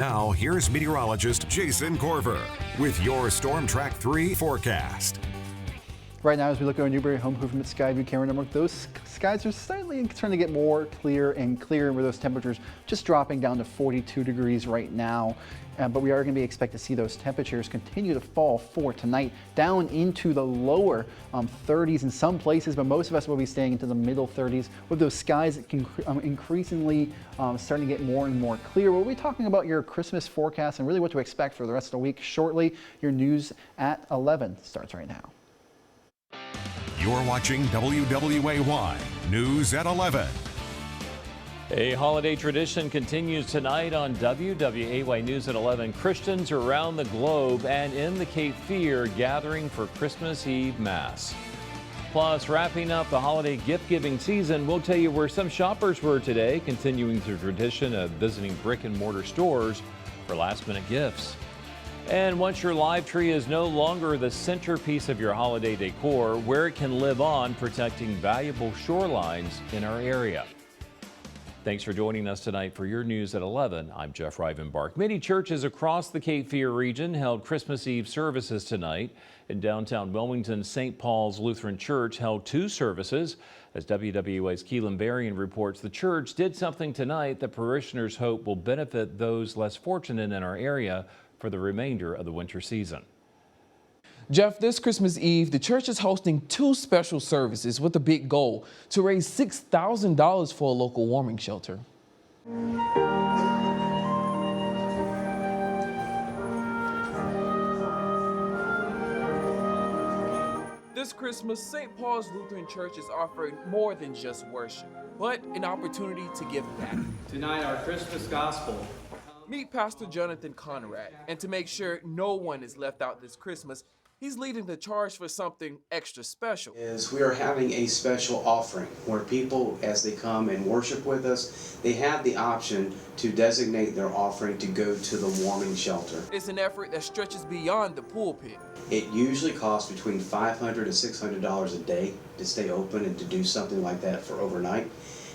Now, here's meteorologist Jason Corver with your Storm Track 3 forecast. Right now, as we look at our Newberry home improvement Skyview camera network, those skies are slightly starting to get more clear and clearer, with those temperatures just dropping down to 42 degrees right now. But we are going to expect to see those temperatures continue to fall for tonight, down into the lower 30s in some places, but most of us will be staying into the middle 30s, with those skies increasingly starting to get more and more clear. We'll be talking about your Christmas forecast and really what to expect for the rest of the week shortly. Your news at 11 starts right now. You're watching WWAY News at 11. A holiday tradition continues tonight on WWAY News at 11. Christians around the globe and in the Cape Fear gathering for Christmas Eve Mass. Plus, wrapping up the holiday gift-giving season, we'll tell you where some shoppers were today, continuing the tradition of visiting brick-and-mortar stores for last-minute gifts. And once your live tree is no longer the centerpiece of your holiday decor, where it can live on, protecting valuable shorelines in our area. Thanks for joining us tonight for your news at 11. I'm Jeff Rivenbark. Many churches across the Cape Fear region held Christmas Eve services tonight. In downtown Wilmington, St. Paul's Lutheran Church held 2 services. As WWA's Keelan Berrien reports, the church did something tonight that parishioners hope will benefit those less fortunate in our area for the remainder of the winter season. Jeff, this Christmas Eve, the church is hosting 2 special services with a big goal to raise $6,000 for a local warming shelter. This Christmas, St. Paul's Lutheran Church is offering more than just worship, but an opportunity to give back. Tonight, our Christmas gospel. Meet Pastor Jonathan Conrad, and to make sure no one is left out this Christmas, he's leading the charge for something extra special. We are having a special offering where people, as they come and worship with us, they have the option to designate their offering to go to the warming shelter. It's an effort that stretches beyond the pulpit. It usually costs between $500 to $600 a day to stay open and to do something like that for overnight.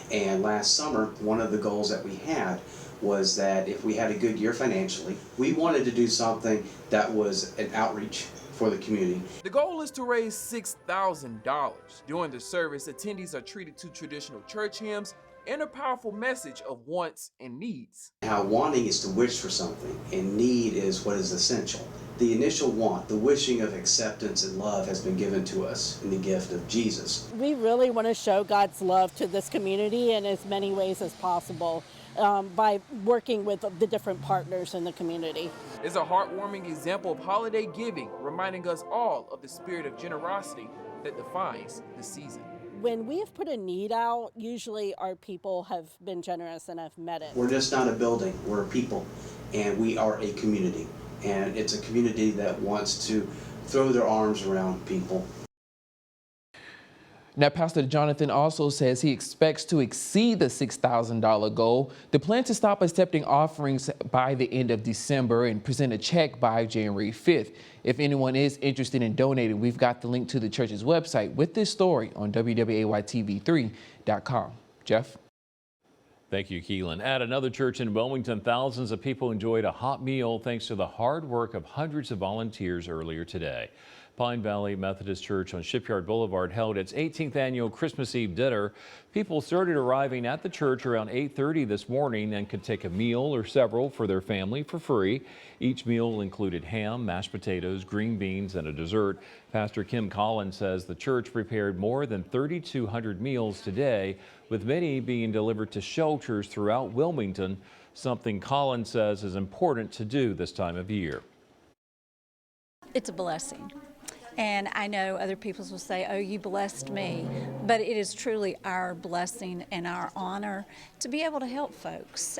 And last summer, one of the goals that we had was that if we had a good year financially, we wanted to do something that was an outreach for the community. The goal is to raise $6,000. During the service, attendees are treated to traditional church hymns and a powerful message of wants and needs. How wanting is to wish for something, and need is what is essential. The initial want, the wishing of acceptance and love, has been given to us in the gift of Jesus. We really want to show God's love to this community in as many ways as possible by working with the different partners in the community. It's a heartwarming example of holiday giving, reminding us all of the spirit of generosity that defines the season. When we have put a need out, usually our people have been generous and have met it. We're just not a building, we're a people, and we are a community. And it's a community that wants to throw their arms around people. Now, Pastor Jonathan also says he expects to exceed the $6,000 goal. The plan to stop accepting offerings by the end of December and present a check by January 5th. If anyone is interested in donating, we've got the link to the church's website with this story on WWAYTV3.com. Jeff? Thank you, Keelan. At another church in Wilmington, thousands of people enjoyed a hot meal thanks to the hard work of hundreds of volunteers earlier today. Pine Valley Methodist Church on Shipyard Boulevard held its 18th annual Christmas Eve dinner. People started arriving at the church around 8:30 this morning and could take a meal or several for their family for free. Each meal included ham, mashed potatoes, green beans, and a dessert. Pastor Kim Collins says the church prepared more than 3,200 meals today, with many being delivered to shelters throughout Wilmington, something Collins says is important to do this time of year. It's a blessing. And I know other people will say, oh, you blessed me. But it is truly our blessing and our honor to be able to help folks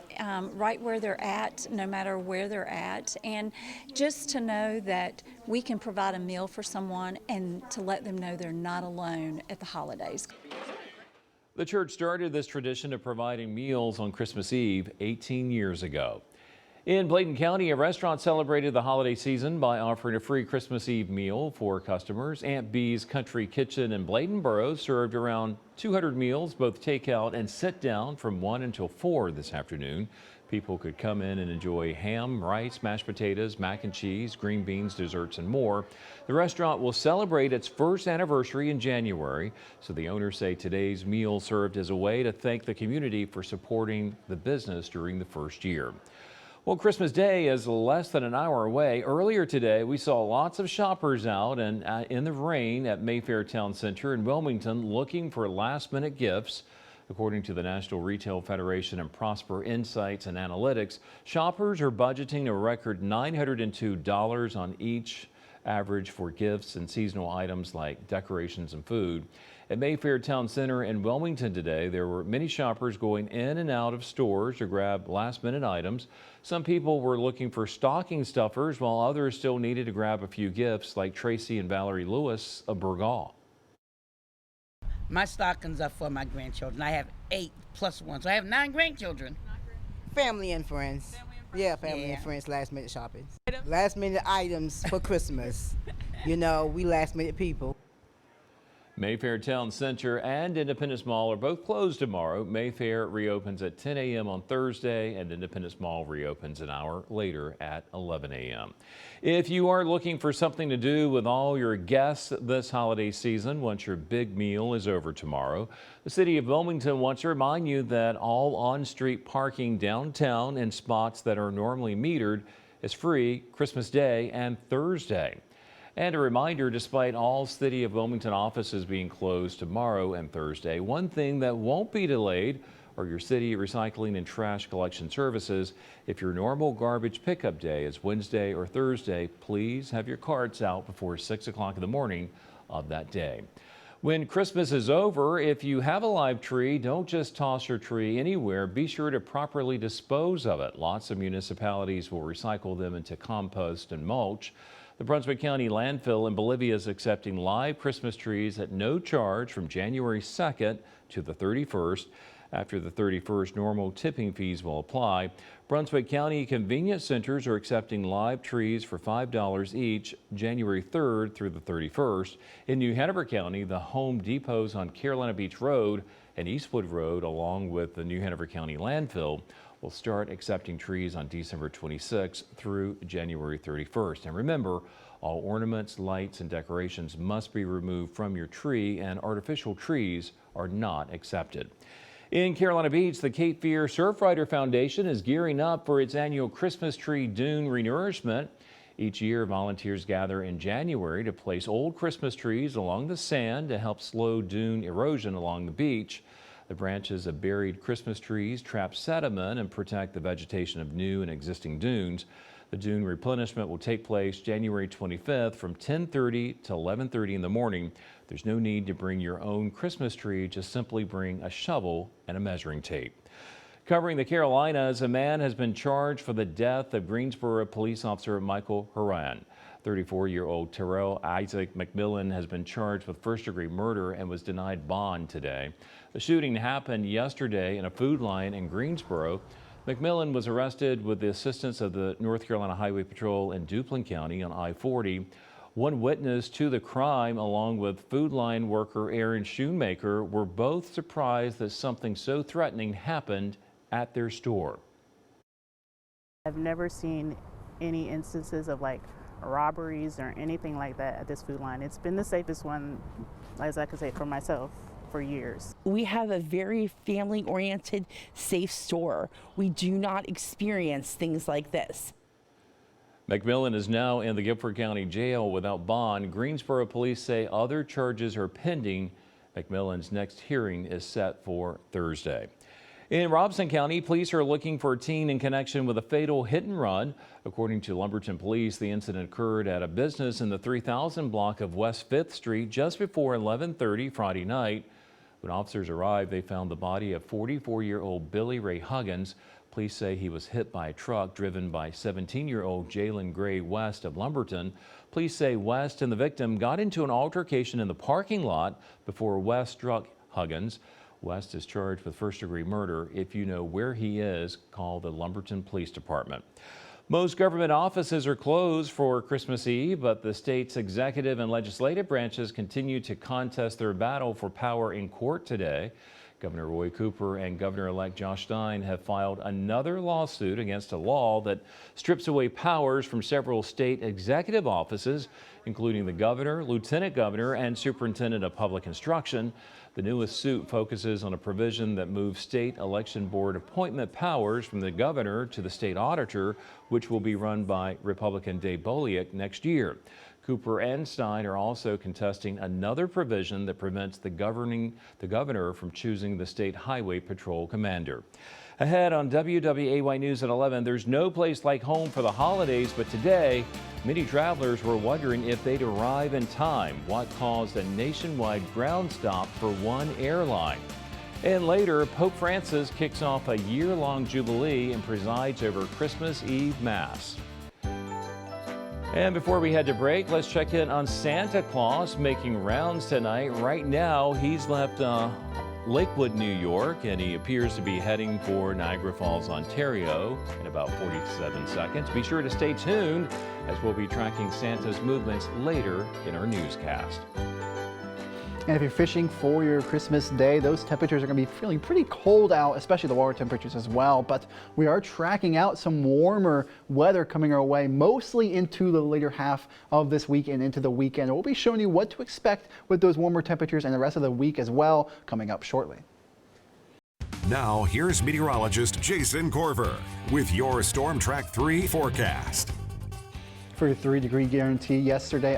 right where they're at, no matter where they're at. And just to know that we can provide a meal for someone and to let them know they're not alone at the holidays. The church started this tradition of providing meals on Christmas Eve 18 years ago. In Bladen County, a restaurant celebrated the holiday season by offering a free Christmas Eve meal for customers. Aunt Bee's Country Kitchen in Bladenboro served around 200 meals, both takeout and sit down, from 1 until 4 this afternoon. People could come in and enjoy ham, rice, mashed potatoes, mac and cheese, green beans, desserts, and more. The restaurant will celebrate its first anniversary in January, so the owners say today's meal served as a way to thank the community for supporting the business during the first year. Well, Christmas Day is less than an hour away. Earlier today, we saw lots of shoppers out and in the rain at Mayfair Town Center in Wilmington looking for last-minute gifts. According to the National Retail Federation and Prosper Insights and Analytics, shoppers are budgeting a record $902 on each average for gifts and seasonal items like decorations and food. At Mayfair Town Center in Wilmington today, there were many shoppers going in and out of stores to grab last-minute items. Some people were looking for stocking stuffers, while others still needed to grab a few gifts, like Tracy and Valerie Lewis of Burgaw. My stockings are for my grandchildren. I have 8 plus 1, so I have 9 grandchildren. Family and friends. Family and friends, last minute shopping. Last minute items for Christmas. You know, we last minute people. Mayfair Town Center and Independence Mall are both closed tomorrow. Mayfair reopens at 10 a.m. on Thursday, and Independence Mall reopens an hour later at 11 a.m. If you are looking for something to do with all your guests this holiday season, once your big meal is over tomorrow, the City of Wilmington wants to remind you that all on-street parking downtown in spots that are normally metered is free Christmas Day and Thursday. And a reminder, despite all City of Wilmington offices being closed tomorrow and Thursday, one thing that won't be delayed are your city recycling and trash collection services. If your normal garbage pickup day is Wednesday or Thursday, please have your carts out before 6 o'clock in the morning of that day. When Christmas is over, if you have a live tree, don't just toss your tree anywhere. Be sure to properly dispose of it. Lots of municipalities will recycle them into compost and mulch. The Brunswick County landfill in Bolivia is accepting live Christmas trees at no charge from January 2nd to the 31st. After the 31st, normal tipping fees will apply. Brunswick County convenience centers are accepting live trees for $5 each, January 3rd through the 31st. In New Hanover County, the Home Depots on Carolina Beach Road and Eastwood Road, along with the New Hanover County landfill, will start accepting trees on December 26th through January 31st. And remember, all ornaments, lights, and decorations must be removed from your tree, and artificial trees are not accepted. In Carolina Beach, the Cape Fear Surfrider Foundation is gearing up for its annual Christmas tree dune renourishment. Each year, volunteers gather in January to place old Christmas trees along the sand to help slow dune erosion along the beach. The branches of buried Christmas trees trap sediment and protect the vegetation of new and existing dunes. The dune replenishment will take place January 25th from 10:30 to 11:30 in the morning. There's no need to bring your own Christmas tree, just simply bring a shovel and a measuring tape. Covering the Carolinas, a man has been charged for the death of Greensboro police officer Michael Horan. 34-year-old Terrell Isaac McMillan has been charged with first-degree murder and was denied bond today. The shooting happened yesterday in a food line in Greensboro. McMillan was arrested with the assistance of the North Carolina Highway Patrol in Duplin County on I-40. One witness to the crime, along with food line worker Aaron Shoemaker, were both surprised that something so threatening happened at their store. I've never seen any instances of robberies or anything like that at this food line. It's been the safest one, as I could say, for myself for years. We have a very family-oriented, safe store. We do not experience things like this. McMillan is now in the Guilford County Jail without bond. Greensboro police say other charges are pending. McMillan's next hearing is set for Thursday. In Robson County, police are looking for a teen in connection with a fatal hit and run. According to Lumberton Police, the incident occurred at a business in the 3000 block of West 5th Street just before 11:30 Friday night. When officers arrived, they found the body of 44-year-old Billy Ray Huggins. Police say he was hit by a truck driven by 17-year-old Jalen Gray West of Lumberton. Police say West and the victim got into an altercation in the parking lot before West struck Huggins. West is charged with first-degree murder. If you know where he is, call the Lumberton Police Department. Most government offices are closed for Christmas Eve, but the state's executive and legislative branches continue to contest their battle for power in court today. Governor Roy Cooper and Governor-elect Josh Stein have filed another lawsuit against a law that strips away powers from several state executive offices, including the governor, lieutenant governor, and superintendent of public instruction. The newest suit focuses on a provision that moves state election board appointment powers from the governor to the state auditor, which will be run by Republican Dave Bolliak next year. Cooper and Stein are also contesting another provision that prevents the governor from choosing the state highway patrol commander. Ahead on WWAY News at 11, there's no place like home for the holidays, but today, many travelers were wondering if they'd arrive in time. What caused a nationwide ground stop for one airline? And later, Pope Francis kicks off a year-long jubilee and presides over Christmas Eve Mass. And before we head to break, let's check in on Santa Claus making rounds tonight. Right now, he's left Lakewood, New York, and he appears to be heading for Niagara Falls, Ontario in about 47 seconds. Be sure to stay tuned as we'll be tracking Santa's movements later in our newscast. And if you're fishing for your Christmas day, those temperatures are going to be feeling pretty cold out, especially the water temperatures as well. But we are tracking out some warmer weather coming our way, mostly into the later half of this week and into the weekend. We'll be showing you what to expect with those warmer temperatures and the rest of the week as well, coming up shortly. Now, here's meteorologist Jason Corver with your Storm Track 3 forecast. For your 3-degree guarantee yesterday,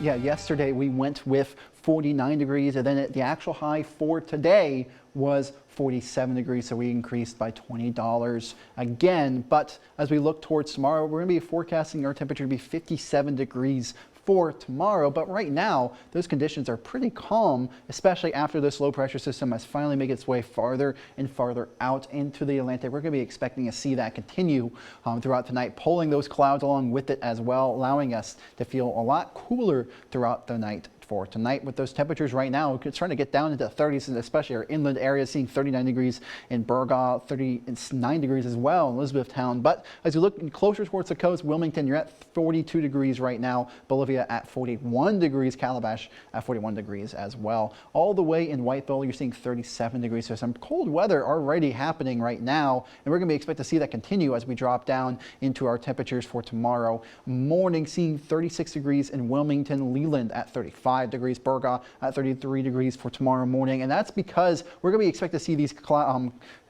yesterday we went with 49 degrees, and then the actual high for today was 47 degrees, so we increased by $20 again. But as we look towards tomorrow, we're going to be forecasting our temperature to be 57 degrees for tomorrow. But right now, those conditions are pretty calm, especially after this low pressure system has finally made its way farther and farther out into the Atlantic. We're going to be expecting to see that continue throughout tonight, pulling those clouds along with it as well, allowing us to feel a lot cooler throughout the night. For tonight, with those temperatures right now, it's starting to get down into the 30s, and especially our inland areas, seeing 39 degrees in Burgaw, 39 degrees as well in Elizabethtown. But as you look closer towards the coast, Wilmington, you're at 42 degrees right now, Bolivia at 41 degrees, Calabash at 41 degrees as well. All the way in Whiteville, you're seeing 37 degrees. So some cold weather already happening right now, and we're going to expect to see that continue as we drop down into our temperatures for tomorrow morning, seeing 36 degrees in Wilmington, Leland at 35 degrees, Burgaw at 33 degrees for tomorrow morning. And that's because we're going to be expected to see these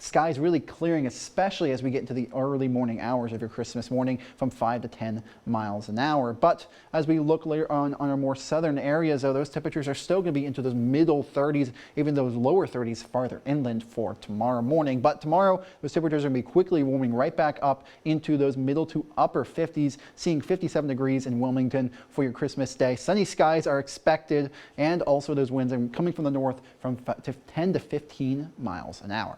skies really clearing, especially as we get into the early morning hours of your Christmas morning from 5 to 10 miles an hour. But as we look later on our more southern areas, though, those temperatures are still going to be into those middle 30s, even those lower 30s farther inland for tomorrow morning. But tomorrow, those temperatures are going to be quickly warming right back up into those middle to upper 50s, seeing 57 degrees in Wilmington for your Christmas day. Sunny skies are expected, and also those winds are coming from the north from 10 to 15 miles an hour.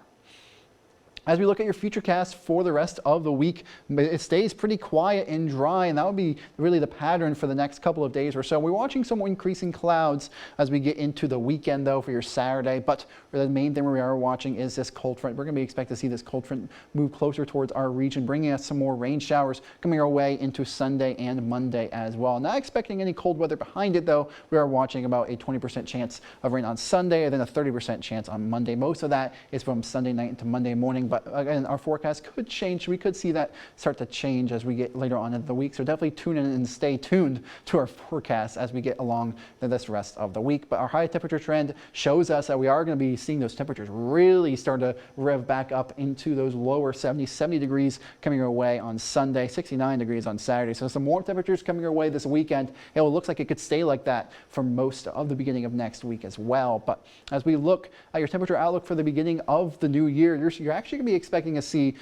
As we look at your futurecast for the rest of the week, it stays pretty quiet and dry, and that would be really the pattern for the next couple of days or so. We're watching some increasing clouds as we get into the weekend, though, for your Saturday, but the main thing we are watching is this cold front. We're going to expect to see this cold front move closer towards our region, bringing us some more rain showers coming our way into Sunday and Monday as well. Not expecting any cold weather behind it, though. We are watching about a 20% chance of rain on Sunday and then a 30% chance on Monday. Most of that is from Sunday night into Monday morning, but again, our forecast could change. We could see that start to change as we get later on in the week. So definitely tune in and stay tuned to our forecast as we get along this rest of the week. But our high temperature trend shows us that we are going to be seeing those temperatures really start to rev back up into those lower 70 degrees coming our way on Sunday, 69 degrees on Saturday. So some warm temperatures coming our way this weekend. It looks like it could stay like that for most of the beginning of next week as well. But as we look at your temperature outlook for the beginning of the new year, you're actually going to be expecting to see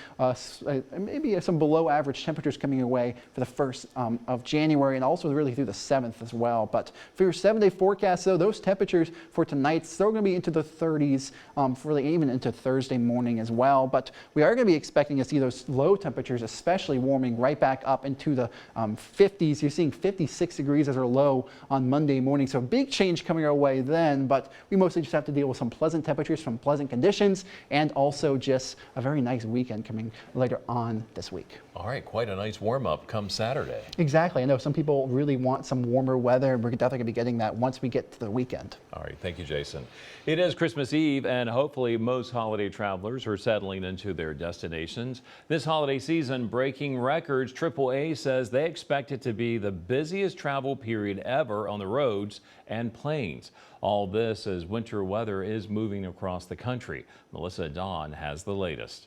maybe some below average temperatures coming your way for the 1st of January and also really through the 7th as well. But for your 7-day forecast, though, those temperatures for tonight still going to be into the 30s, even into Thursday morning as well. But we are going to be expecting to see those low temperatures, especially warming right back up into the 50s. You're seeing 56 degrees as our low on Monday morning. So a big change coming our way then, but we mostly just have to deal with some pleasant temperatures from pleasant conditions and also just a very nice weekend coming later on this week. All right, quite a nice warm-up come Saturday. Exactly. I know some people really want some warmer weather. We're definitely going to be getting that once we get to the weekend. All right, thank you, Jason. It is Christmas Eve, and hopefully most holiday travelers are settling into their destinations. This holiday season, breaking records. AAA says they expect it to be the busiest travel period ever on the roads and planes. All this as winter weather is moving across the country. Melissa Dawn has the latest.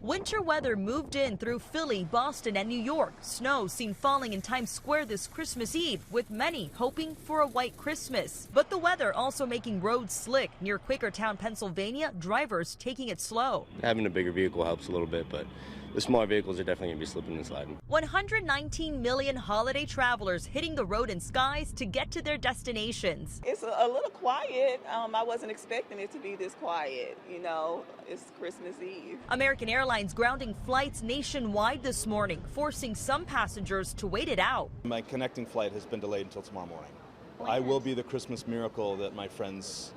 Winter weather moved in through Philly, Boston, and New York. Snow seen falling in Times Square this Christmas Eve, with many hoping for a white Christmas. But the weather also making roads slick. Near Quakertown, Pennsylvania, drivers taking it slow. Having a bigger vehicle helps a little bit, but the smaller vehicles are definitely going to be slipping and sliding. 119 million holiday travelers hitting the road and skies to get to their destinations. It's a little quiet. I wasn't expecting it to be this quiet. You know, it's Christmas Eve. American Airlines grounding flights nationwide this morning, forcing some passengers to wait it out. My connecting flight has been delayed until tomorrow morning. I will be the Christmas miracle that my friends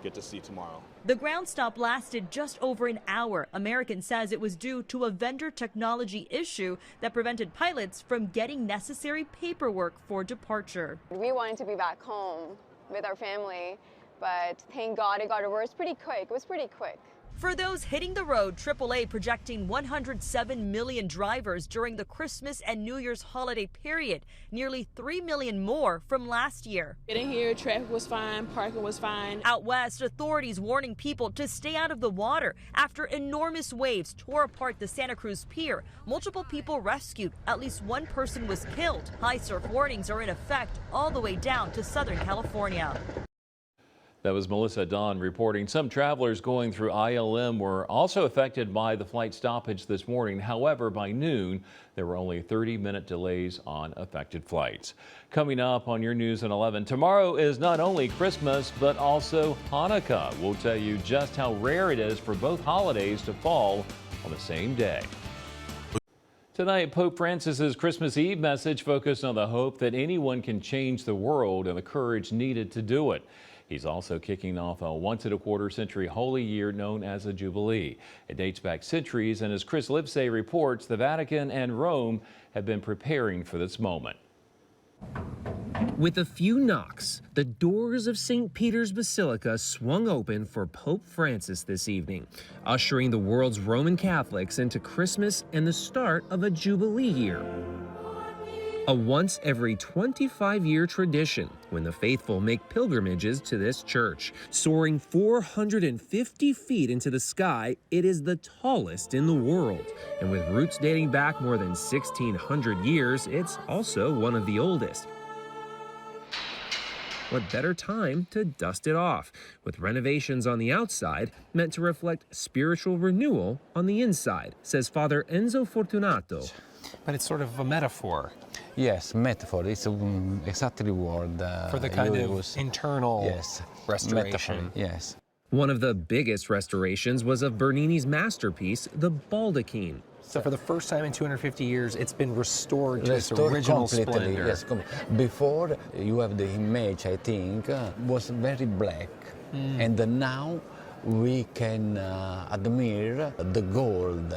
get to see tomorrow. The ground stop lasted just over an hour. American says it was due to a vendor technology issue that prevented pilots from getting necessary paperwork for departure. We wanted to be back home with our family, but thank God it got over. It was pretty quick. It was pretty quick. For those hitting the road, AAA projecting 107 million drivers during the Christmas and New Year's holiday period, nearly 3 million more from last year. Getting here, traffic was fine, parking was fine. Out west, authorities warning people to stay out of the water after enormous waves tore apart the Santa Cruz Pier. Multiple people rescued, at least one person was killed. High surf warnings are in effect all the way down to Southern California. That was Melissa Dawn reporting. Some travelers going through ILM were also affected by the flight stoppage this morning. However, by noon, there were only 30-minute delays on affected flights. Coming up on your News at 11, tomorrow is not only Christmas, but also Hanukkah. We'll tell you just how rare it is for both holidays to fall on the same day. Tonight, Pope Francis's Christmas Eve message focused on the hope that anyone can change the world and the courage needed to do it. He's also kicking off a once-in-a-quarter-century holy year known as a Jubilee. It dates back centuries, and as Chris Livesay reports, the Vatican and Rome have been preparing for this moment. With a few knocks, the doors of St. Peter's Basilica swung open for Pope Francis this evening, ushering the world's Roman Catholics into Christmas and the start of a Jubilee year. A once every 25-year tradition when the faithful make pilgrimages to this church. Soaring 450 feet into the sky, it is the tallest in the world. And with roots dating back more than 1,600 years, it's also one of the oldest. What better time to dust it off, with renovations on the outside meant to reflect spiritual renewal on the inside, says Father Enzo Fortunato. But it's sort of a metaphor. Yes, metaphor. It's exactly the word. For the kind of internal restoration. Metaphor, yes. One of the biggest restorations was of Bernini's masterpiece, the Baldachin. So for the first time in 250 years, it's been restored to its original splendor. Yes, before, you have the image, I think, was very black. And now we can admire the gold.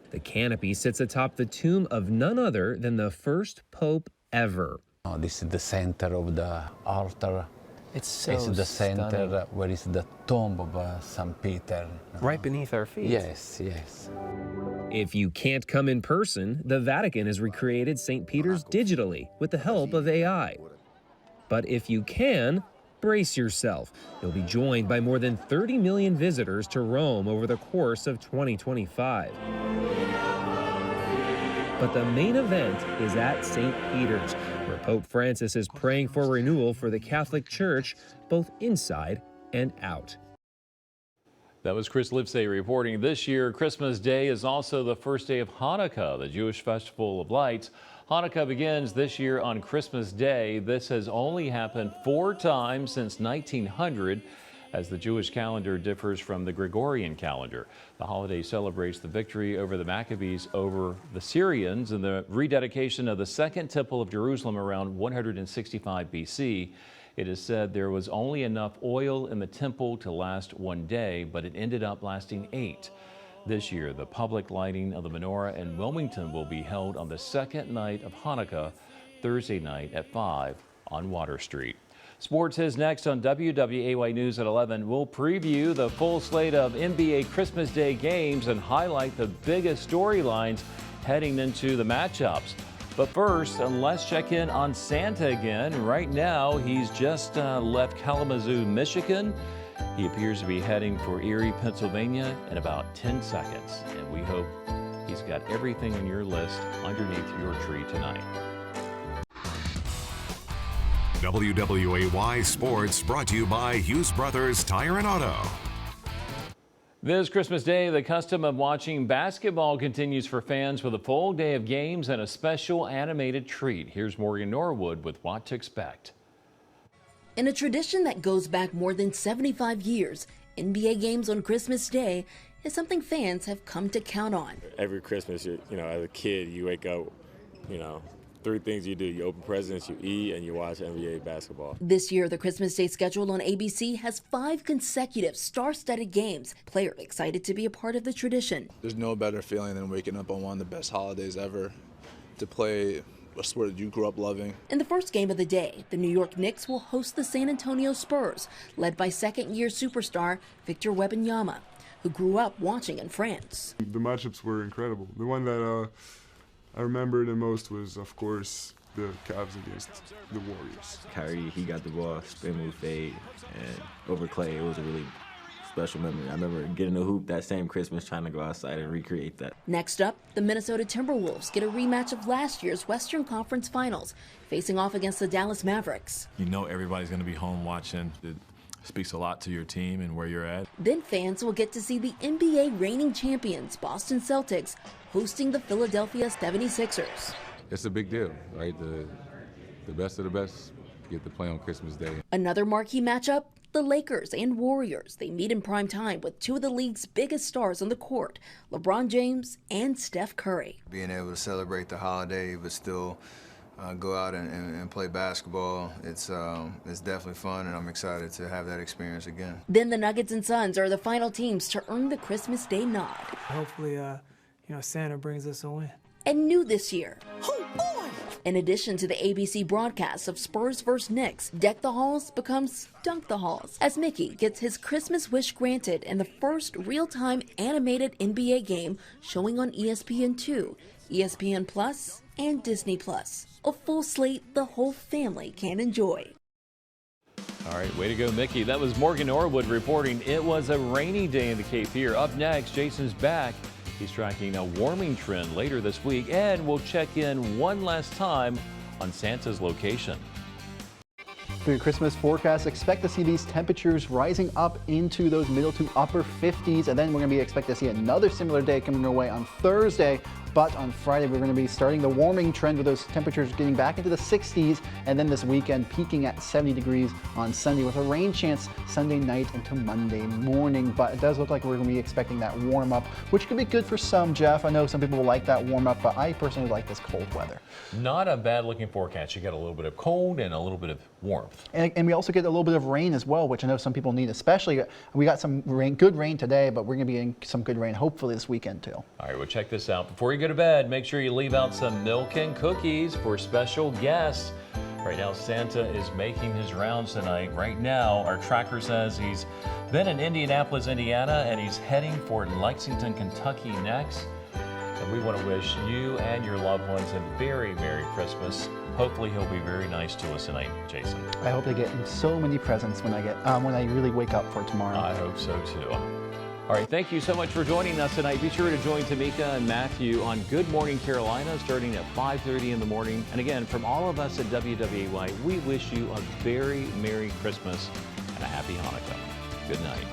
The canopy sits atop the tomb of none other than the first pope ever. Oh, this is the center of the altar. It's so It's the center stunning. where is the tomb of St. Peter. Right beneath our feet. Yes, yes. If you can't come in person, the Vatican has recreated St. Peter's digitally with the help of AI. But if you can, brace yourself. You'll be joined by more than 30 million visitors to Rome over the course of 2025. But the main event is at St. Peter's, where Pope Francis is praying for renewal for the Catholic Church, both inside and out. That was Chris Livesay reporting. This year, Christmas Day is also the first day of Hanukkah, the Jewish festival of lights. Hanukkah begins this year on Christmas Day. This has only happened 4 times since 1900, as the Jewish calendar differs from the Gregorian calendar. The holiday celebrates the victory over the Maccabees over the Syrians and the rededication of the Second Temple of Jerusalem around 165 BC. It is said there was only enough oil in the temple to last 1 day, but it ended up lasting 8. This year, the public lighting of the menorah in Wilmington will be held on the second night of Hanukkah, Thursday night at 5 on Water Street. Sports is next on WWAY News at 11. We'll preview the full slate of NBA Christmas Day games and highlight the biggest storylines heading into the matchups. But first, let's check in on Santa again. Right now, he's just left Kalamazoo, Michigan. He appears to be heading for Erie, Pennsylvania in about 10 seconds. And we hope he's got everything on your list underneath your tree tonight. WWAY Sports brought to you by Hughes Brothers Tire and Auto. This Christmas Day, the custom of watching basketball continues for fans with a full day of games and a special animated treat. Here's Morgan Norwood with what to expect. In a tradition that goes back more than 75 years, NBA games on Christmas Day is something fans have come to count on. Every Christmas, as a kid, you wake up, three things you do. You open presents, you eat, and you watch NBA basketball. This year, the Christmas Day schedule on ABC has 5 consecutive star-studded games. Players excited to be a part of the tradition. There's no better feeling than waking up on one of the best holidays ever to play a sport that you grew up loving. In the first game of the day, the New York Knicks will host the San Antonio Spurs, led by second-year superstar Victor Wembanyama, who grew up watching in France. The matchups were incredible. The one that I remember the most was, of course, the Cavs against the Warriors. Kyrie, he got the ball, spin move fade, and over Clay. It was a really special memory. I remember getting a hoop that same Christmas, trying to go outside and recreate that. Next up, the Minnesota Timberwolves get a rematch of last year's Western Conference Finals, facing off against the Dallas Mavericks. You know everybody's going to be home watching. It speaks a lot to your team and where you're at. Then fans will get to see the NBA reigning champions, Boston Celtics, hosting the Philadelphia 76ers. It's a big deal, right? The best of the best get to play on Christmas Day. Another marquee matchup, the Lakers and Warriors. They meet in prime time with two of the league's biggest stars on the court, LeBron James and Steph Curry. Being able to celebrate the holiday but still go out and play basketball, it's definitely fun, and I'm excited to have that experience again. Then the Nuggets and Suns are the final teams to earn the Christmas Day nod. Hopefully, Santa brings us a win. And new this year, in addition to the ABC broadcasts of Spurs vs. Knicks, Deck the Halls becomes Dunk the Halls, as Mickey gets his Christmas wish granted in the first real-time animated NBA game showing on ESPN2, ESPN Plus, and Disney Plus. A full slate the whole family can enjoy. All right, way to go, Mickey. That was Morgan Norwood reporting. It was a rainy day in the Cape Fear. Up next, Jason's back. He's tracking a warming trend later this week, and we'll check in one last time on Santa's location. For your Christmas forecast, expect to see these temperatures rising up into those middle to upper 50s, and then we're going to expect to see another similar day coming our way on Thursday. But on Friday, we're going to be starting the warming trend with those temperatures getting back into the 60s, and then this weekend peaking at 70 degrees on Sunday with a rain chance Sunday night into Monday morning. But it does look like we're going to be expecting that warm up, which could be good for some, Jeff. I know some people will like that warm up, but I personally like this cold weather. Not a bad looking forecast. You get a little bit of cold and a little bit of warmth. And we also get a little bit of rain as well, which I know some people need, especially. We got some rain, good rain today, but we're going to be getting some good rain hopefully this weekend too. All right, well, check this out. Before you go to bed, make sure you leave out some milk and cookies for special guests. Right now, Santa is making his rounds tonight. Right now, our tracker says he's been in Indianapolis, Indiana, and he's heading for Lexington, Kentucky next. And we want to wish you and your loved ones a very Merry Christmas. Hopefully, he'll be very nice to us tonight, Jason. I hope they get so many presents when I really wake up for tomorrow. I hope so too. All right, thank you so much for joining us tonight. Be sure to join Tamika and Matthew on Good Morning Carolina starting at 5:30 in the morning. And again, from all of us at WWAY, we wish you a very Merry Christmas and a Happy Hanukkah. Good night.